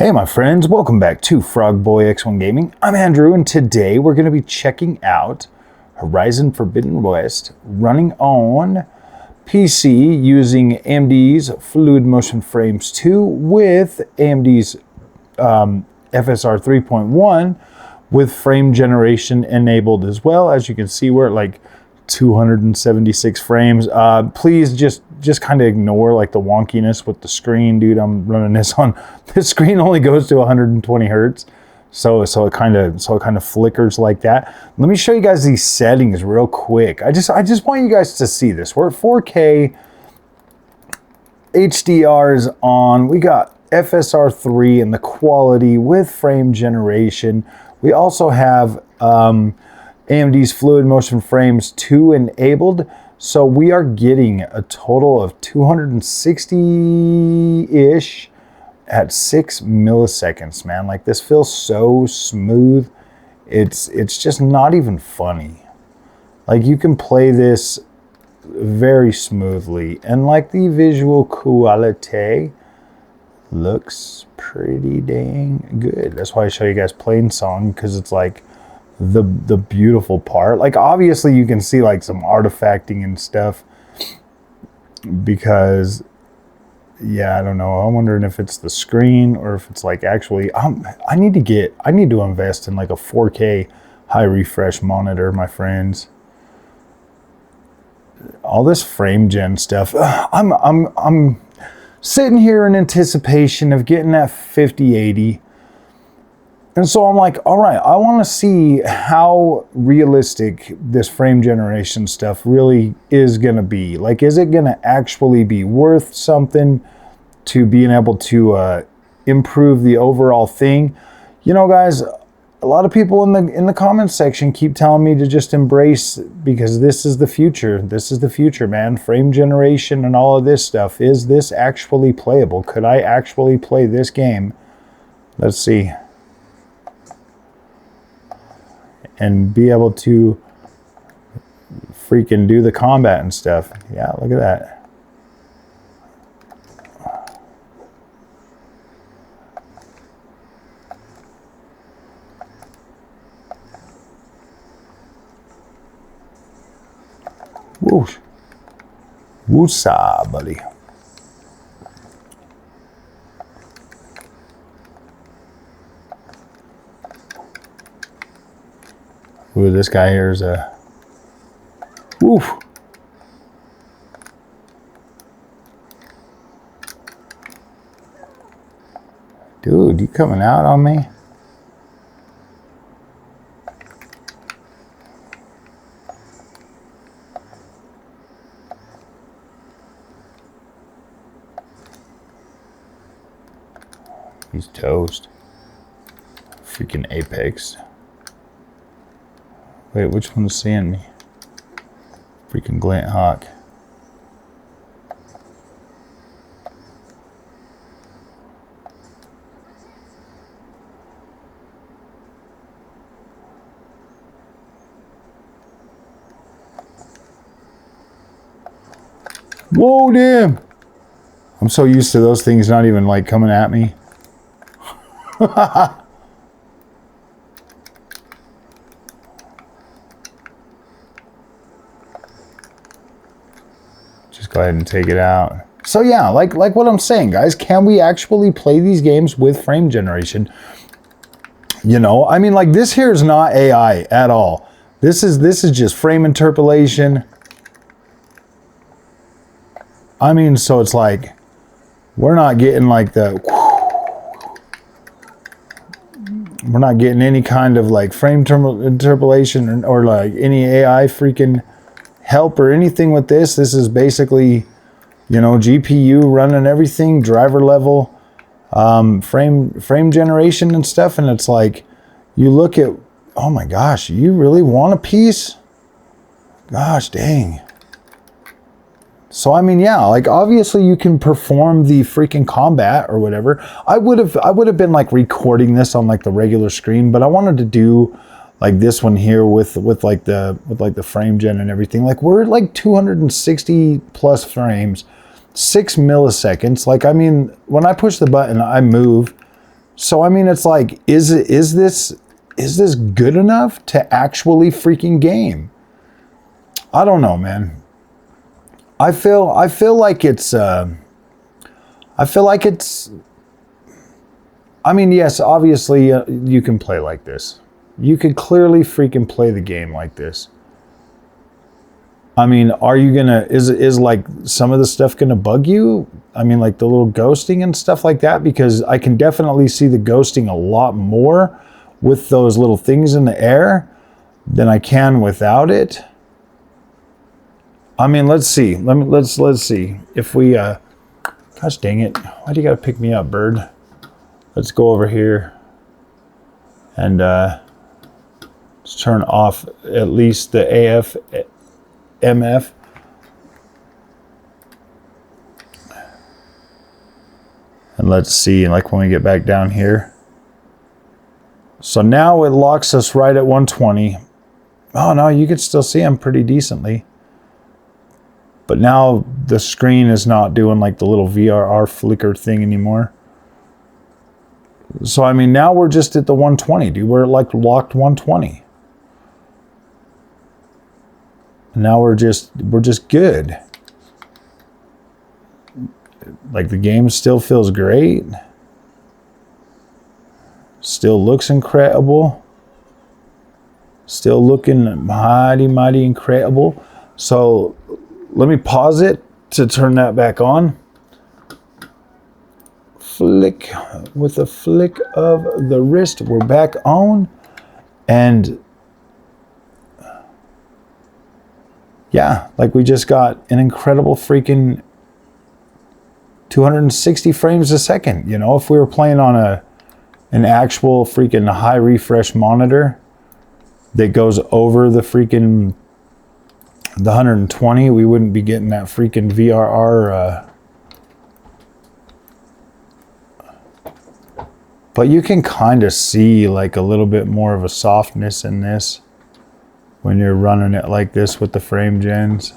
Hey my friends, welcome back to Frogboy X1 Gaming. I'm Andrew and today we're going to be checking out Horizon Forbidden West running on PC using AMD's Fluid Motion Frames 2 with AMD's FSR 3.1 with frame generation enabled as well. As you can see, we're at like 276 frames. Please just kind of ignore like the wonkiness with the screen, dude. I'm running this on, this screen only goes to 120 hertz. So it kind of flickers like that. Let me show you guys these settings real quick. I just want you guys to see this. We're at 4K, HDR is on. We got FSR 3 and the quality with frame generation. We also have AMD's Fluid Motion Frames 2 enabled. So we are getting a total of 260-ish at 6 milliseconds, man. Like, this feels so smooth. It's just not even funny. Like, you can play this very smoothly. And like, the visual quality looks pretty dang good. That's why I show you guys Plain Song, because it's like the beautiful part. Like, obviously you can see like some artifacting and stuff because, yeah, I don't know. I'm wondering if it's the screen or if it's like actually, I need to invest in like a 4K high refresh monitor, my friends. All this frame gen stuff. I'm sitting here in anticipation of getting that 5080. And so I'm like, all right, I want to see how realistic this frame generation stuff really is going to be. Like, is it going to actually be worth something to being able to improve the overall thing? You know, guys, a lot of people in the comments section keep telling me to just embrace, because this is the future. This is the future, man. Frame generation and all of this stuff. Is this actually playable? Could I actually play this game? Let's see. And be able to freaking do the combat and stuff. Yeah, look at that. Whoosh. Woosah, buddy. Ooh, this guy here is a... Woof. Dude, you coming out on me? He's toast. Freaking Apex. Wait, which one's seeing me? Freaking Glint Hawk. Whoa, damn! I'm so used to those things not even like coming at me. Go ahead and take it out. So yeah, like what I'm saying, guys, can we actually play these games with frame generation? You know, I mean, like, this here is not AI at all. This is just frame interpolation. I mean, so it's like, we're not getting like we're not getting any kind of like frame interpolation or like any AI freaking help or anything with this. This is basically, you know, GPU running everything, driver level, frame generation and stuff. And it's like, you look at, oh my gosh, you really want a piece? Gosh dang. So I mean, yeah, like, obviously you can perform the freaking combat or whatever. I would have been like recording this on like the regular screen, but I wanted to do like this one here with the frame gen and everything. Like, we're at like 260 plus frames, 6 milliseconds. Like, I mean, when I push the button, I move. So I mean, it's like, is this good enough to actually freaking game? I don't know, man. I feel like it's I mean, yes, obviously you can play like this. You could clearly freaking play the game like this. I mean, are you gonna, is like some of the stuff gonna bug you? I mean, like the little ghosting and stuff like that, because I can definitely see the ghosting a lot more with those little things in the air than I can without it. I mean, let's see. Let's see if we gosh dang it. Why do you gotta pick me up, bird? Let's go over here and let's turn off at least the AF MF. And let's see, like when we get back down here. So now it locks us right at 120. Oh no, you can still see them pretty decently. But now the screen is not doing like the little VRR flicker thing anymore. So I mean, now we're just at the 120, dude. We're like locked 120. Now we're just good. Like the game still feels great. Still looks incredible. Still looking mighty, mighty incredible. So let me pause it to turn that back on. Flick, with a flick of the wrist, we're back on. And yeah, like we just got an incredible freaking 260 frames a second. You know, if we were playing on an actual freaking high refresh monitor that goes over the freaking the 120, we wouldn't be getting that freaking VRR. But you can kind of see like a little bit more of a softness in this when you're running it like this with the frame gens.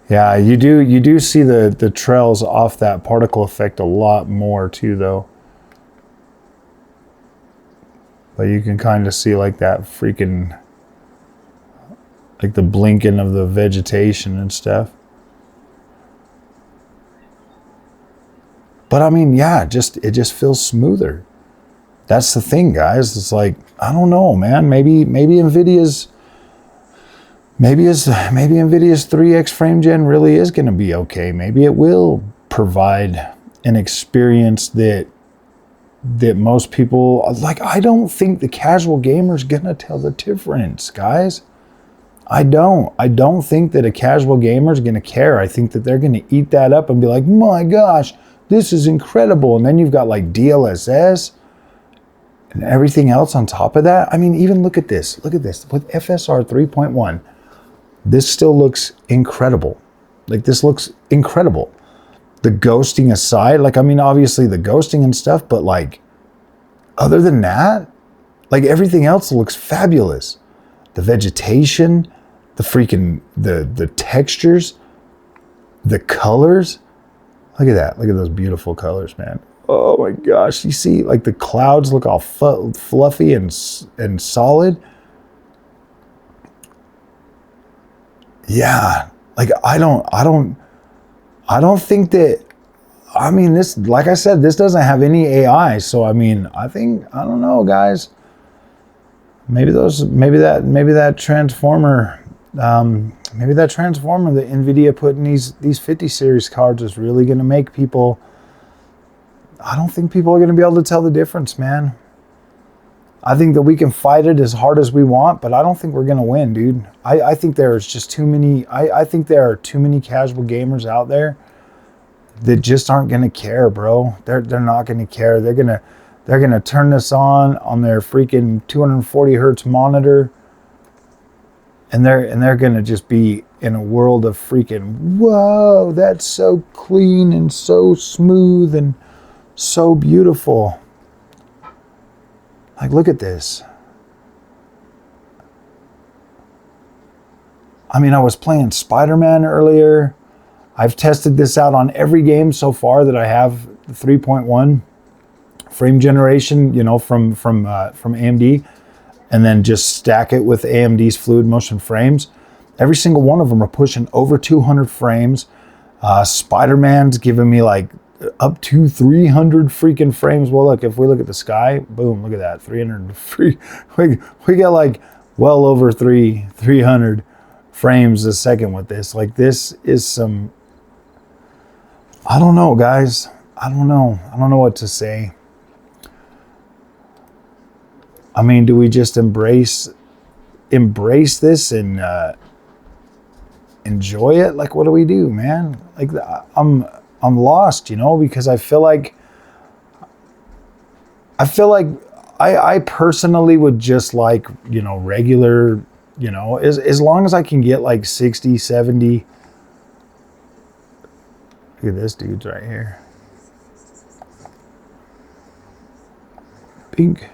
Yeah, you do see the trails off that particle effect a lot more too though. But you can kind of see like that freaking, like the blinking of the vegetation and stuff. But I mean, yeah, it just feels smoother. That's the thing, guys. It's like, I don't know, man. Maybe Nvidia's 3X frame gen really is going to be okay. Maybe it will provide an experience that most people like. I don't think the casual gamer's going to tell the difference, guys. I don't think that a casual gamer is going to care. I think that they're going to eat that up and be like, my gosh, this is incredible. And then you've got like DLSS and everything else on top of that. I mean, even look at this. Look at this. With FSR 3.1, this still looks incredible. Like, this looks incredible. The ghosting aside, like, I mean, obviously the ghosting and stuff, but like, other than that, like everything else looks fabulous. The vegetation, the freaking, the textures, the colors. Look at that. Look at those beautiful colors, man. Oh my gosh. You see, like the clouds look all fluffy and solid. Yeah. Like, I don't think that, I mean, this, like I said, this doesn't have any AI. So, I mean, I don't know, guys. Maybe that transformer that Nvidia put in these 50 series cards is really going to make people, I don't think people are going to be able to tell the difference, man. I think that we can fight it as hard as we want, but I don't think we're going to win, dude. I think there's just too many, I think there are too many casual gamers out there that just aren't going to care, bro. They're not going to care. They're going to turn this on their freaking 240 hertz monitor, and they're going to just be in a world of freaking, whoa, that's so clean and so smooth and so beautiful. Like, look at this. I mean, I was playing Spider-Man earlier. I've tested this out on every game so far that I have, the 3.1. frame generation, you know, from AMD, and then just stack it with AMD's fluid motion frames. Every single one of them are pushing over 200 frames. Spider-Man's giving me like up to 300 freaking frames. Well, look, if we look at the sky, boom, look at that, 300 free. We got like well over 300 frames a second with this. Like, this is some, I don't know, guys. I don't know what to say. I mean, do we just embrace this and enjoy it? Like, what do we do, man? Like, I'm lost, you know, because I feel like I personally would just like, you know, regular, you know, as long as I can get like 60, 70. Look at this dude's right here. Pink.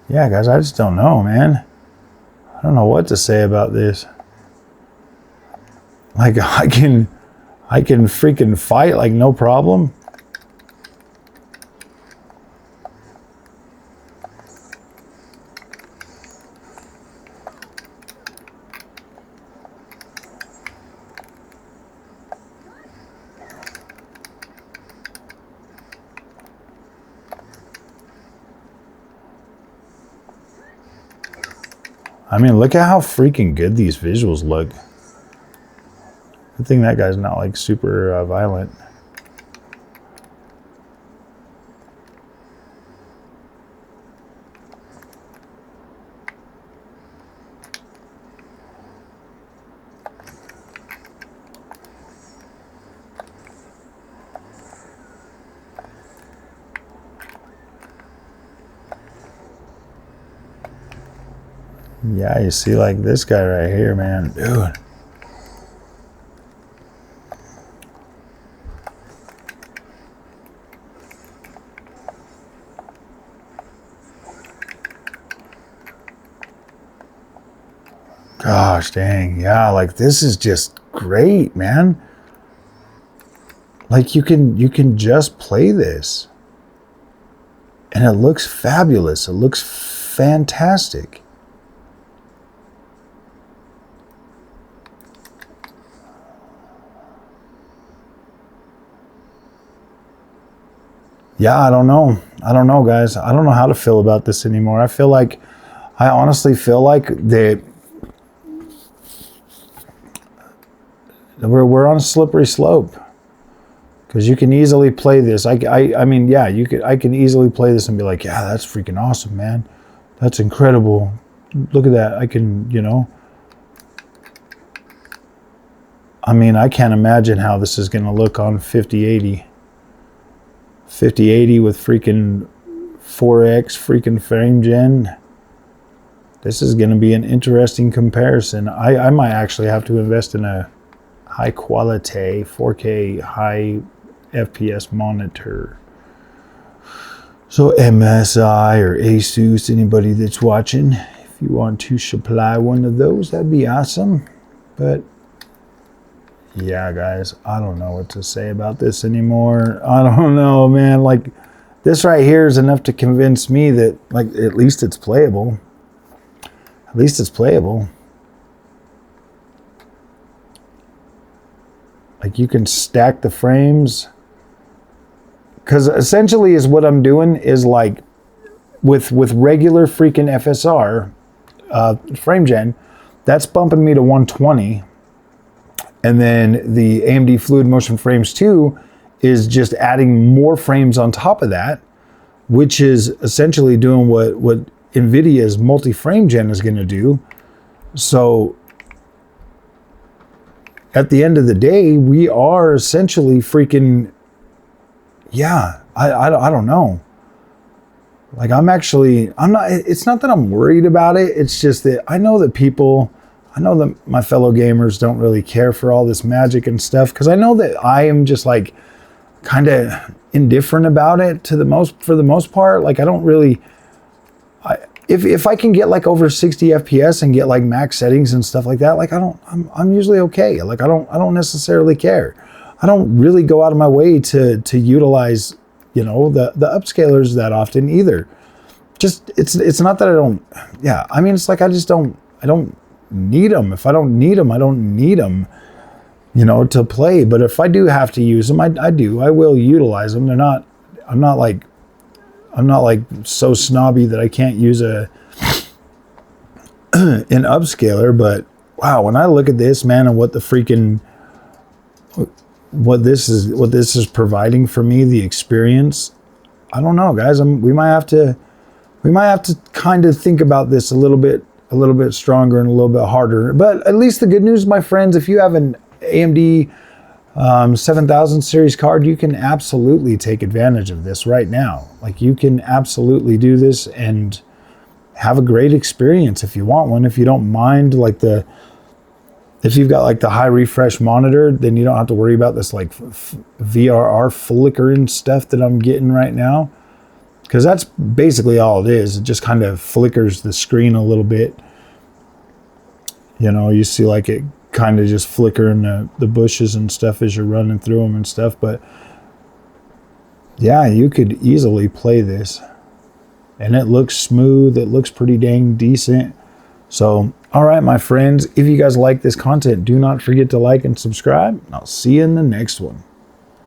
Yeah, guys, I just don't know, man. I don't know what to say about this. Like, I can freaking fight like no problem. I mean, look at how freaking good these visuals look. Good thing that guy's not like super violent. Yeah, you see like this guy right here, man, dude. Gosh dang, yeah, like this is just great, man. Like you can just play this. And it looks fabulous. It looks fantastic. Yeah, I don't know. I don't know, guys. I don't know how to feel about this anymore. I honestly feel like that we're on a slippery slope, because you can easily play this. I mean, yeah, I can easily play this and be like, yeah, that's freaking awesome, man. That's incredible. Look at that. I can, you know. I mean, I can't imagine how this is going to look on 5080. 5080 with freaking 4x freaking frame gen. This is going to be an interesting comparison. I might actually have to invest in a high quality 4K high FPS monitor. So MSI or Asus, anybody that's watching, if you want to supply one of those, that'd be awesome. But yeah, guys, I don't know what to say about this anymore. I don't know, man. Like, this right here is enough to convince me that, like, at least it's playable. At least it's playable. Like, you can stack the frames. Because essentially is what I'm doing is, like, with regular freaking FSR frame gen, that's bumping me to 120. And then the AMD Fluid Motion Frames 2 is just adding more frames on top of that, which is essentially doing what Nvidia's multi-frame gen is going to do. So at the end of the day, we are essentially freaking, yeah, I don't know. Like I'm not, it's not that I'm worried about it. It's just that I know that my fellow gamers don't really care for all this magic and stuff. Cause I know that I am just like kind of indifferent about it for the most part. Like I don't really, if I can get like over 60 FPS and get like max settings and stuff like that, like I'm usually okay. Like I don't necessarily care. I don't really go out of my way to utilize, you know, the upscalers that often either. Just it's not that I don't. Yeah, I mean it's like I don't need them. If I don't need them, I don't need them. You know, to play. But if I do have to use them, I do. I will utilize them. I'm not like so snobby that I can't use an upscaler. But wow, when I look at this, man, and what this is providing for me, the experience, I don't know, guys. We might have to kind of think about this a little bit stronger and a little bit harder. But at least the good news, my friends, if you have an AMD 7000 series card, you can absolutely take advantage of this right now. Like you can absolutely do this and have a great experience if you want one. If you don't mind, like if you've got like the high refresh monitor, then you don't have to worry about this like VRR flickering stuff that I'm getting right now. Because that's basically all it is. It just kind of flickers the screen a little bit. You know, you see like it kind of just flickering the bushes and stuff as you're running through them and stuff. But yeah, you could easily play this. And it looks smooth. It looks pretty dang decent. So, all right, my friends, if you guys like this content, do not forget to like and subscribe. I'll see you in the next one.